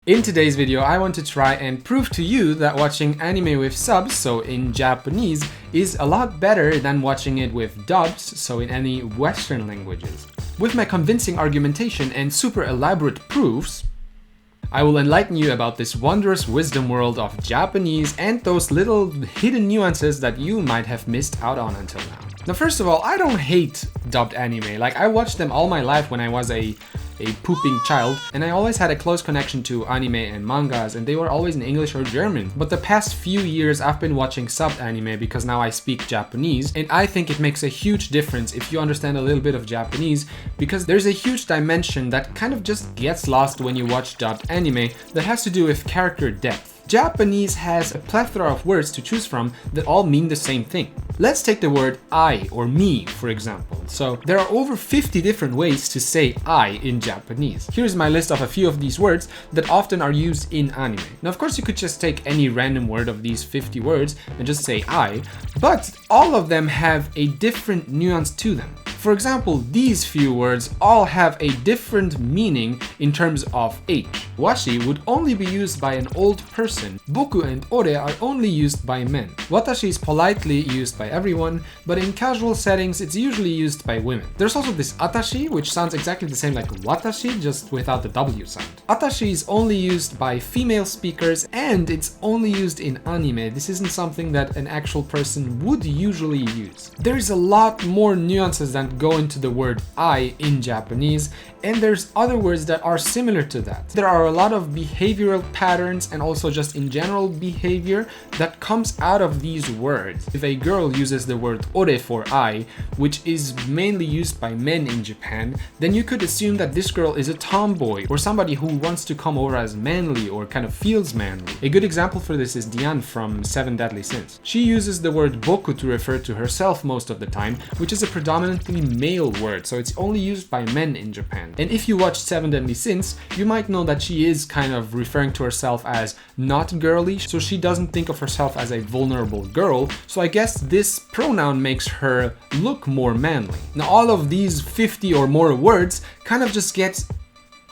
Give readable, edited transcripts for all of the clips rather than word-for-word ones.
In today's video, I want to try and prove to you that watching anime with subs, so in Japanese, is a lot better than watching it with dubs, so in any Western languages. With my convincing argumentation and super elaborate proofs, I will enlighten you about this wondrous wisdom world of Japanese and those little hidden nuances that you might have missed out on until now. Now, first of all, I don't hate dubbed anime. Like, I watched them all my life when I was a pooping child, and I always had a close connection to anime and mangas, and they were always in English or German. But the past few years I've been watching subbed anime because now I speak Japanese, and I think it makes a huge difference if you understand a little bit of Japanese, because there's a huge dimension that kind of just gets lost when you watch dubbed anime that has to do with character depth. Japanese has a plethora of words to choose from that all mean the same thing. Let's take the word I or me, for example. So there are over 50 different ways to say I in Japanese. Here's my list of a few of these words that often are used in anime. Now, of course, you could just take any random word of these 50 words and just say I, but all of them have a different nuance to them. For example, these few words all have a different meaning in terms of age. Washi would only be used by an old person. Boku and ore are only used by men. Watashi is politely used by everyone, but in casual settings it's usually used by women. There's also this atashi, which sounds exactly the same like watashi, just without the W sound. Atashi is only used by female speakers, and it's only used in anime. This isn't something that an actual person would usually use. There's a lot more nuances than go into the word I in Japanese, and there's other words that are similar to that. There are a lot of behavioral patterns and also just in general behavior that comes out of these words. If a girl uses the word ore for I, which is mainly used by men in Japan, then you could assume that this girl is a tomboy or somebody who wants to come over as manly or kind of feels manly. A good example for this is Diane from Seven Deadly Sins. She uses the word boku to refer to herself most of the time, which is a predominantly male word, so it's only used by men in Japan. And if you watch Seven Deadly Sins, you might know that she is kind of referring to herself as not girly, so she doesn't think of herself as a vulnerable girl, so I guess this pronoun makes her look more manly. Now, all of these 50 or more words kind of just get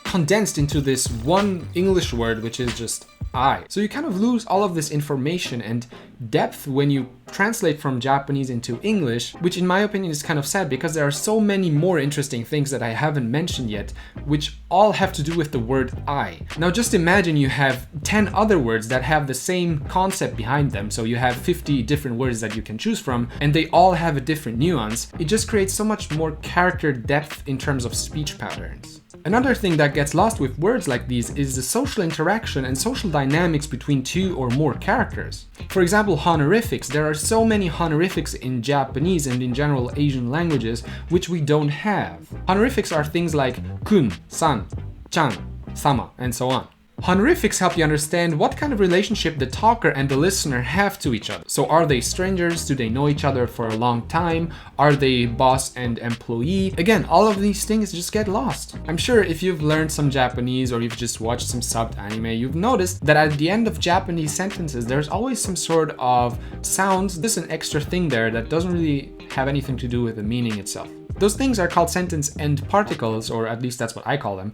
condensed into this one English word, which is just I. So you kind of lose all of this information and depth when you translate from Japanese into English, which in my opinion is kind of sad because there are so many more interesting things that I haven't mentioned yet, which all have to do with the word I. Now just imagine you have 10 other words that have the same concept behind them, so you have 50 different words that you can choose from, and they all have a different nuance. It just creates so much more character depth in terms of speech patterns. Another thing that gets lost with words like these is the social interaction and social dynamics between two or more characters. For example, honorifics. There are so many honorifics in Japanese and in general Asian languages which we don't have. Honorifics are things like kun, san, chan, sama, and so on. Honorifics help you understand what kind of relationship the talker and the listener have to each other. So are they strangers? Do they know each other for a long time? Are they boss and employee? Again, all of these things just get lost. I'm sure if you've learned some Japanese or you've just watched some subbed anime, you've noticed that at the end of Japanese sentences, there's always some sort of sounds. There's an extra thing there that doesn't really have anything to do with the meaning itself. Those things are called sentence end particles, or at least that's what I call them.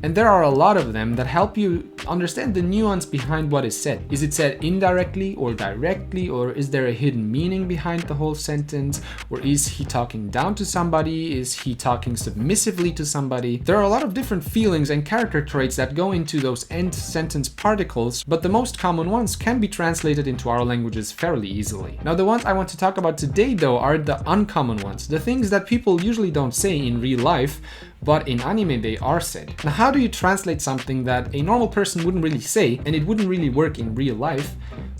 And there are a lot of them that help you understand the nuance behind what is said. Is it said indirectly or directly, or is there a hidden meaning behind the whole sentence? Or is he talking down to somebody? Is he talking submissively to somebody? There are a lot of different feelings and character traits that go into those end sentence particles, but the most common ones can be translated into our languages fairly easily. Now, the ones I want to talk about today, though, are the uncommon ones, the things that people usually don't say in real life, but in anime they are said. Now, how do you translate something that a normal person wouldn't really say and it wouldn't really work in real life,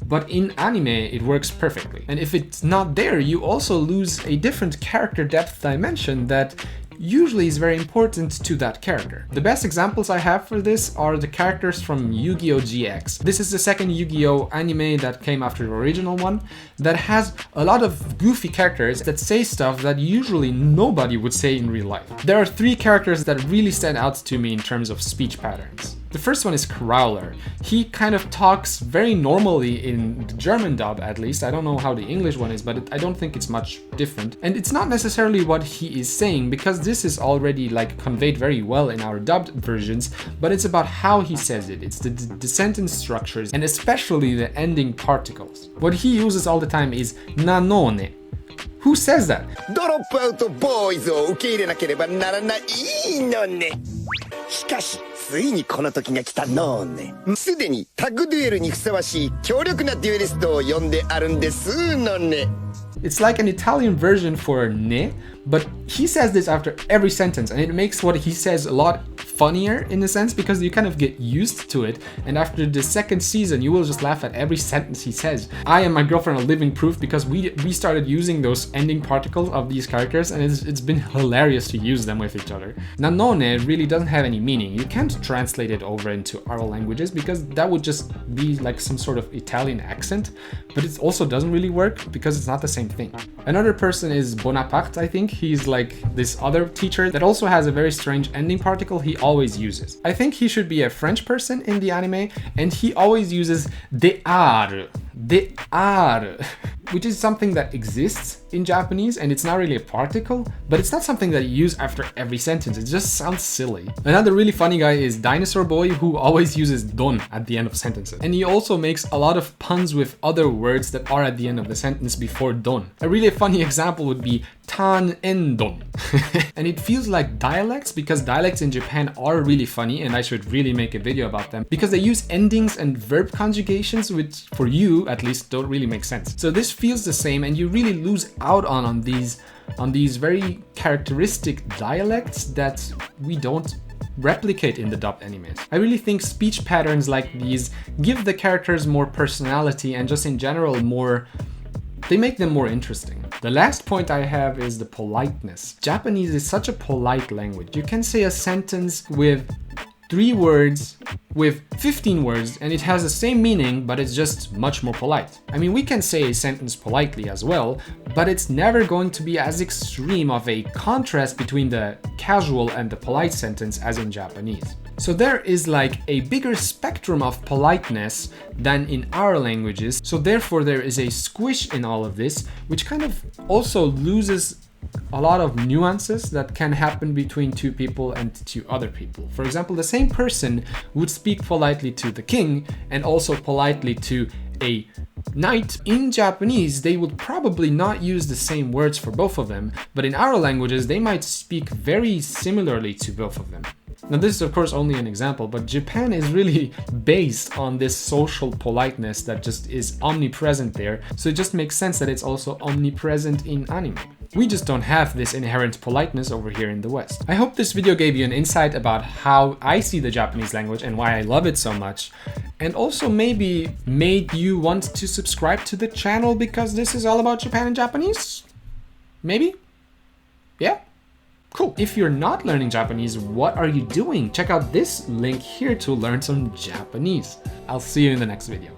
but in anime it works perfectly? And if it's not there, you also lose a different character depth dimension that usually is very important to that character. The best examples I have for this are the characters from Yu-Gi-Oh! GX. This is the second Yu-Gi-Oh! Anime that came after the original one that has a lot of goofy characters that say stuff that usually nobody would say in real life. There are three characters that really stand out to me in terms of speech patterns. The first one is Crowler. He kind of talks very normally in the German dub, at least. I don't know how the English one is, but I don't think it's much different. And it's not necessarily what he is saying, because this is already like conveyed very well in our dubbed versions, but it's about how he says it. It's the sentence structures, and especially the ending particles. What he uses all the time is nanone. Who says that? Drop out boys を受け入れなければならないのね。しかし、ついにこの時が来たのね。すでにタッグデュエルにふさわしい強力なデュエリストを呼んであるんですのね。It's like an Italian version for ne, but he says this after every sentence, and it makes what he says a lot funnier in a sense, because you kind of get used to it, and after the second season you will just laugh at every sentence he says. I and my girlfriend are living proof, because we started using those ending particles of these characters, and it's been hilarious to use them with each other. Nanone really doesn't have any meaning. You can't translate it over into our languages, because that would just be like some sort of Italian accent, but it also doesn't really work because it's not the same thing. Another person is Bonaparte, I think. He's like this other teacher that also has a very strange ending particle he always uses. I think he should be a French person in the anime, and he always uses deare, which is something that exists in Japanese, and it's not really a particle, but it's not something that you use after every sentence. It just sounds silly. Another really funny guy is Dinosaur Boy, who always uses don at the end of sentences. And he also makes a lot of puns with other words that are at the end of the sentence before don. A really funny example would be tan en don. And it feels like dialects, because dialects in Japan are really funny, and I should really make a video about them, because they use endings and verb conjugations which for you at least don't really make sense. So this feels the same, and you really lose out on these very characteristic dialects that we don't replicate in the dubbed animes. I really think speech patterns like these give the characters more personality, and just in general they make them more interesting. The last point I have is the politeness. Japanese is such a polite language. You can say a sentence with 3 words with 15 words, and it has the same meaning, but it's just much more polite. I mean, we can say a sentence politely as well, but it's never going to be as extreme of a contrast between the casual and the polite sentence as in Japanese. So there is like a bigger spectrum of politeness than in our languages, so therefore there is a squish in all of this, which kind of also loses a lot of nuances that can happen between two people and two other people. For example, the same person would speak politely to the king and also politely to a knight. In Japanese, they would probably not use the same words for both of them, but in our languages, they might speak very similarly to both of them. Now, this is of course only an example, but Japan is really based on this social politeness that just is omnipresent there, so it just makes sense that it's also omnipresent in anime. We just don't have this inherent politeness over here in the West. I hope this video gave you an insight about how I see the Japanese language and why I love it so much, and also maybe made you want to subscribe to the channel because this is all about Japan and Japanese? Maybe? Yeah? Cool. If you're not learning Japanese, what are you doing? Check out this link here to learn some Japanese. I'll see you in the next video.